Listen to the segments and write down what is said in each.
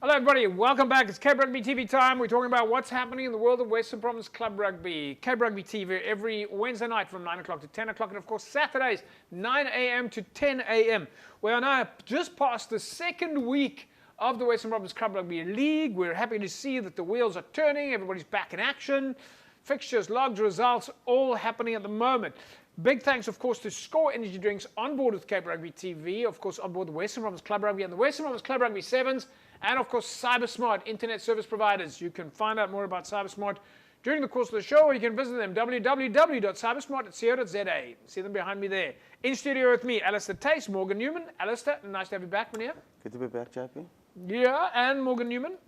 Hello everybody, welcome back. It's Cape Rugby TV time. We're talking about what's happening in the world of Western Province Club Rugby. Cape Rugby TV every Wednesday night from 9 o'clock to 10 o'clock, and of course Saturdays 9 a.m. to 10 a.m. We are now just past the second week of the Western Province Club Rugby League. We're happy to see that the wheels are turning, everybody's back in action. Fixtures, logs, results, all happening at the moment. Big thanks, of course, to Score Energy Drinks on board with Cape Rugby TV, of course, on board the Western Province Club Rugby and the Western Province Club Rugby Sevens, and of course, CyberSmart Internet Service Providers. You can find out more about CyberSmart during the course of the show, or you can visit them, www.cybersmart.co.za. See them behind me there. In studio with me, Alastair Tace, Morgan Newman. Alastair, nice to have you back, man. Good to be back, JP. Yeah, and Morgan Newman.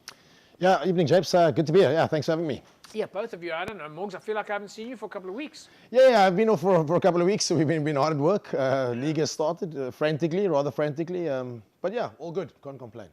Yeah, evening, Japes. Good to be here. Yeah, thanks for having me. Yeah, both of you. I don't know, Morgs, I feel like I haven't seen you for a couple of weeks. Yeah, I've been off for a couple of weeks, so we've been hard at work. League has started rather frantically. But yeah, all good. Can't complain.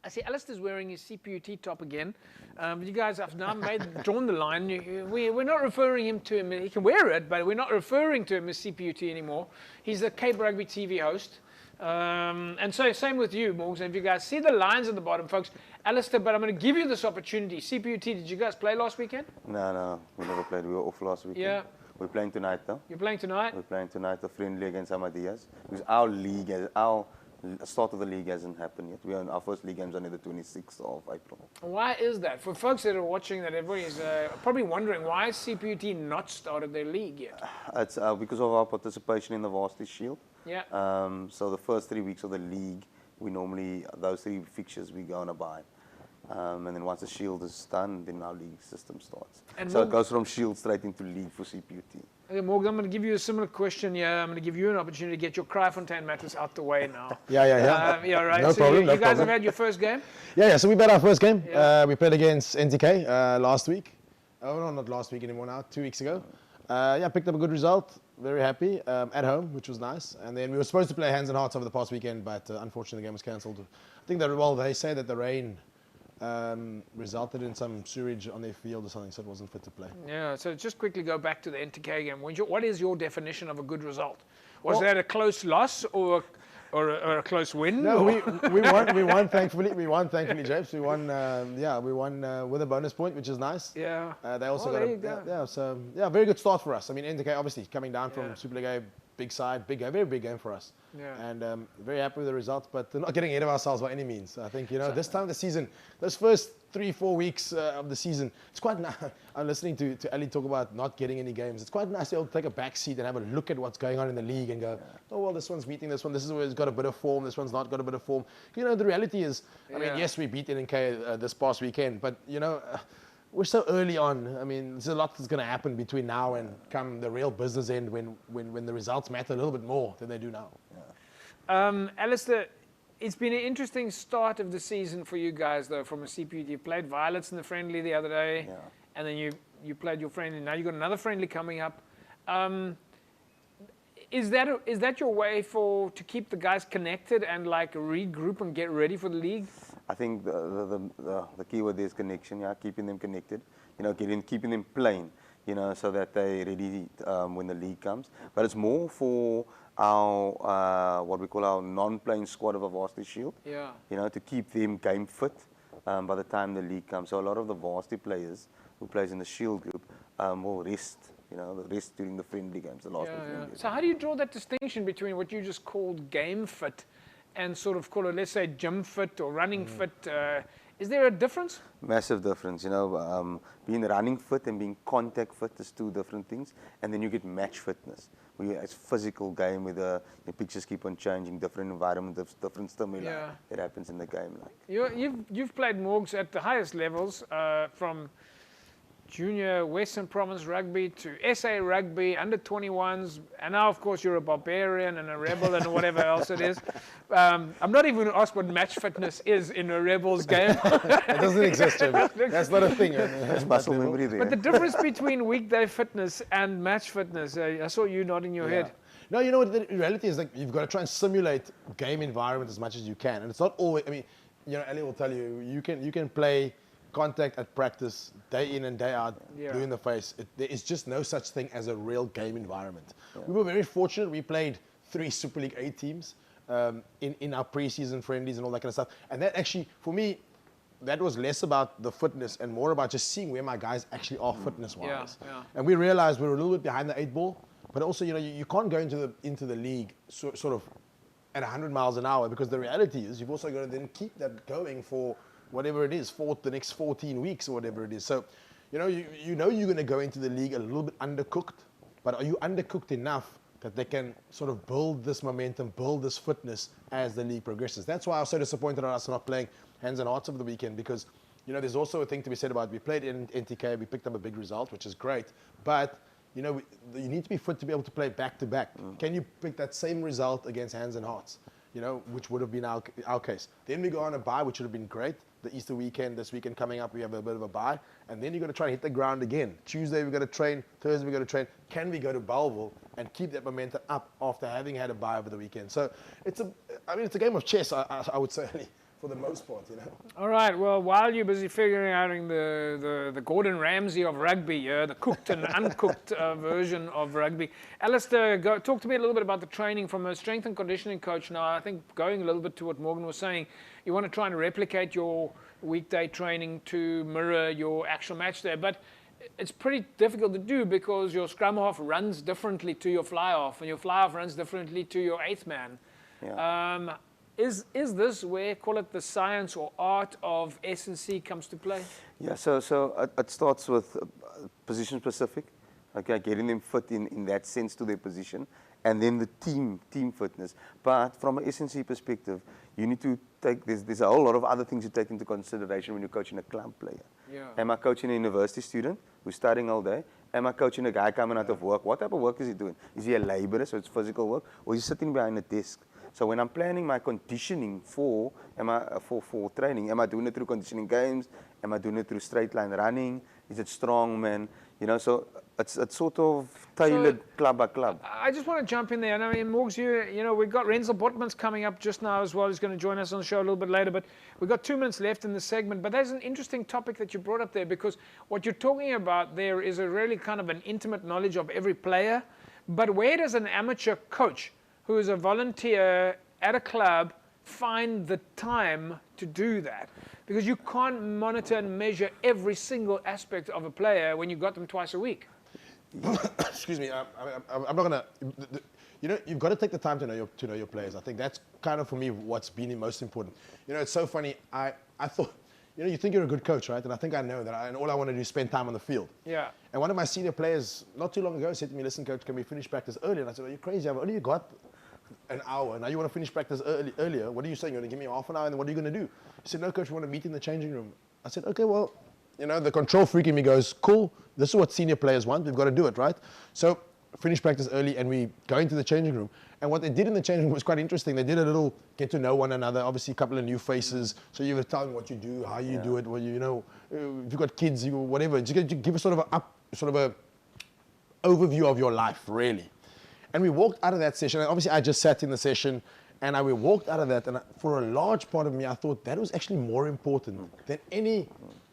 I see Alastair's wearing his CPUT top again. You guys have now drawn the line. We're not referring him to him. He can wear it, but we're not referring to him as CPUT anymore. He's the Cape Rugby TV host. And so same with you, Morgs. If you guys see the lines at the bottom, folks, Alastair, but I'm going to give you this opportunity. CPUT, did you guys play last weekend? No, we never played. We were off last weekend. Yeah. We're playing tonight, though. You're playing tonight? We're playing tonight, a friendly against Ahmadiyas. Because our start of the league hasn't happened yet. Our first league game's only the 26th of April. Why is that? For folks that are watching that, everybody's probably wondering, why has CPUT not started their league yet? It's because of our participation in the Varsity Shield. Yeah. So the first 3 weeks of the league, those 3 fixtures we go on a bye. And then once the Shield is done, then our league system starts. And so it goes from Shield straight into league for CPUT. Okay, Morgan, I'm going to give you a similar question here. I'm going to give you an opportunity to get your Kraaifontein matters out the way now. Yeah. Yeah, right. No so problem. you guys have had your first game? Yeah. So we played our first game. Yeah. We played against NTK last week. Oh no, not last week anymore now. 2 weeks ago. Picked up a good result. Very happy at home, which was nice. And then we were supposed to play Hands and Hearts over the past weekend, but unfortunately the game was cancelled. I think they say that the rain resulted in some sewage on their field or something, so it wasn't fit to play. Yeah, so just quickly go back to the NTK game. What is your definition of a good result? Was that a close loss or a close win? No, we won thankfully. We won thankfully, Japes. We won with a bonus point, which is nice. Yeah. They also there got you go. very good start for us. I mean, NTK obviously coming down from Super League, big side, very big game for us. Yeah. And very happy with the results, but not getting ahead of ourselves by any means. I think, this time of the season, those first 3-4 weeks of the season, it's quite nice. I'm listening to Ali talk about not getting any games. It's quite nice to be able to take a back seat and have a look at what's going on in the league and go, oh, well, this one's beating this one. This is where it's got a bit of form. This one's not got a bit of form. The reality is, I mean, yes, we beat NK this past weekend, but, we're so early on. I mean, there's a lot that's going to happen between now and come the real business end when the results matter a little bit more than they do now. Alastair, it's been an interesting start of the season for you guys, though, from a CPUT. You played Violets in the friendly the other day, and then you played your friendly. Now you've got another friendly coming up. Is that your way to keep the guys connected and like regroup and get ready for the league? I think the key word is connection. Keeping them connected. Keeping them playing. So that they're ready when the league comes. But it's more for our what we call our non-playing squad of a Varsity Shield. Yeah. To keep them game fit by the time the league comes. So a lot of the Varsity players who plays in the Shield group will rest. The rest during the friendly games, the last friendly games. So how do you draw that distinction between what you just called game fit and sort of call it, let's say, gym fit or running fit? Is there a difference? Massive difference. Being running fit and being contact fit is two different things. And then you get match fitness. It's physical game where the pictures keep on changing, different environment, different stimuli that happens in the game. You've played Morgs at the highest levels, from junior Western Province Rugby to SA Rugby, under 21s, and now of course you're a Barbarian and a Rebel and whatever else it is. I'm not even going to ask what match fitness is in a Rebels game. It doesn't exist, Jim. That's not a thing. There's muscle memory there. But the difference between weekday fitness and match fitness, I saw you nodding your head. No, you know what, the reality is, like, you've got to try and simulate game environment as much as you can. And it's not always, I mean, Ali will tell you, you can play contact at practice day in and day out, blue in the face. There is just no such thing as a real game environment. We were very fortunate. We played 3 Super League A teams in our pre-season friendlies and all that kind of stuff. And that actually, for me, that was less about the fitness and more about just seeing where my guys actually are fitness-wise. Yeah. And we realized we were a little bit behind the 8 ball, but also, you can't go into the league sort of at 100 miles an hour, because the reality is you've also got to then keep that going for whatever it is, for the next 14 weeks or whatever it is. So, you're going to go into the league a little bit undercooked, but are you undercooked enough that they can sort of build this momentum, build this fitness as the league progresses? That's why I was so disappointed at us not playing Hands and Hearts over the weekend, because, there's also a thing to be said about, we played in NTK, we picked up a big result, which is great, but, you need to be fit to be able to play back-to-back. Can you pick that same result against Hands and Hearts, which would have been our case? Then we go on a bye, which would have been great. The Easter weekend, this weekend coming up, we have a bit of a bye, and then you're going to try and hit the ground again. Tuesday, we're going to train. Thursday, we're going to train. Can we go to Bellville and keep that momentum up after having had a bye over the weekend? So it's a game of chess, I would say, for the most part, All right. Well, while you're busy figuring out the Gordon Ramsay of rugby, the cooked and uncooked version of rugby, Alastair, talk to me a little bit about the training from a strength and conditioning coach. Now, I think going a little bit to what Morgan was saying, you want to try and replicate your weekday training to mirror your actual match day, but it's pretty difficult to do because your scrum half runs differently to your fly half, and your fly half runs differently to your 8th man. Yeah. Is this where, call it, the science or art of S&C comes to play? Yeah, so it starts with position specific, okay, getting them fit in that sense to their position, and then the team fitness. But from an S&C perspective, you need to take, there's a whole lot of other things you take into consideration when you're coaching a club player. Yeah. Am I coaching a university student who's studying all day? Am I coaching a guy coming out of work? What type of work is he doing? Is he a laborer, so it's physical work, or is he sitting behind a desk? So when I'm planning my conditioning for training, am I doing it through conditioning games? Am I doing it through straight line running? Is it strongman? So it's sort of tailored club by club. I just want to jump in there. And I mean, Morgs, we've got Renzel Botman's coming up just now as well. He's going to join us on the show a little bit later. But we've got 2 minutes left in the segment. But there's an interesting topic that you brought up there, because what you're talking about there is a really kind of an intimate knowledge of every player. But where does an amateur coach who is a volunteer at a club find the time to do that? Because you can't monitor and measure every single aspect of a player when you've got them twice a week. Excuse me, I'm not gonna. You've got to take the time to know your players. I think that's kind of, for me, what's been the most important. It's so funny. I thought, you think you're a good coach, right? And I think I know that. And all I want to do is spend time on the field. Yeah. And one of my senior players not too long ago said to me, "Listen, coach, can we finish practice early?" And I said, "Are you crazy? I've only got an hour. Now you want to finish practice earlier? What are you saying? You're going to give me half an hour, and then what are you going to do?" He said, "No, coach, we want to meet in the changing room." I said, "Okay, well." The control freak in me goes, "Cool, this is what senior players want, we've got to do it, right?" So finish practice early and we go into the changing room. And what they did in the changing room was quite interesting. They did a little get to know one another, obviously a couple of new faces. So you were telling what you do, how you do it, if you've got kids, whatever. Just give a sort of a overview of your life, really. And we walked out of that session, and obviously I just sat in the session, and we walked out of that, and for a large part of me, I thought that was actually more important than any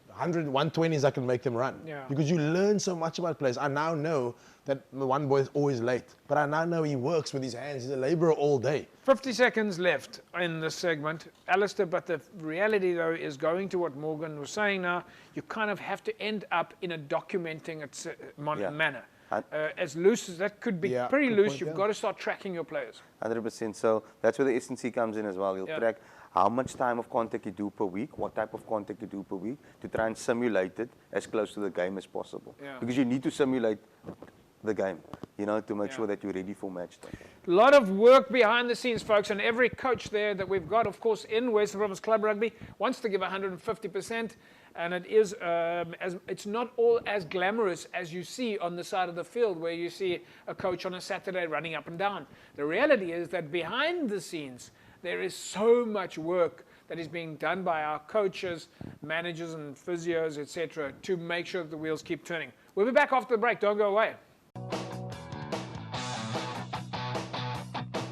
100, 120s I can make them run. Yeah. Because you learn so much about players. I now know that the one boy is always late, but I now know he works with his hands. He's a laborer all day. 50 seconds left in this segment, Alastair, but the reality, though, is going to what Morgan was saying now, you kind of have to end up in a documenting manner. As loose as that could be, pretty loose, you've got to start tracking your players. 100%. So that's where the S&C comes in as well. You'll track how much time of contact you do per week, what type of contact you do per week, to try and simulate it as close to the game as possible. Yeah. Because you need to simulate the game, to make sure that you're ready for match day. A lot of work behind the scenes, folks, and every coach there that we've got, of course, in Western Province Club Rugby wants to give 150%, and it is it's not all as glamorous as you see on the side of the field, where you see a coach on a Saturday running up and down. The reality is that behind the scenes, there is so much work that is being done by our coaches, managers and physios, etc., to make sure that the wheels keep turning. We'll be back after the break. Don't go away.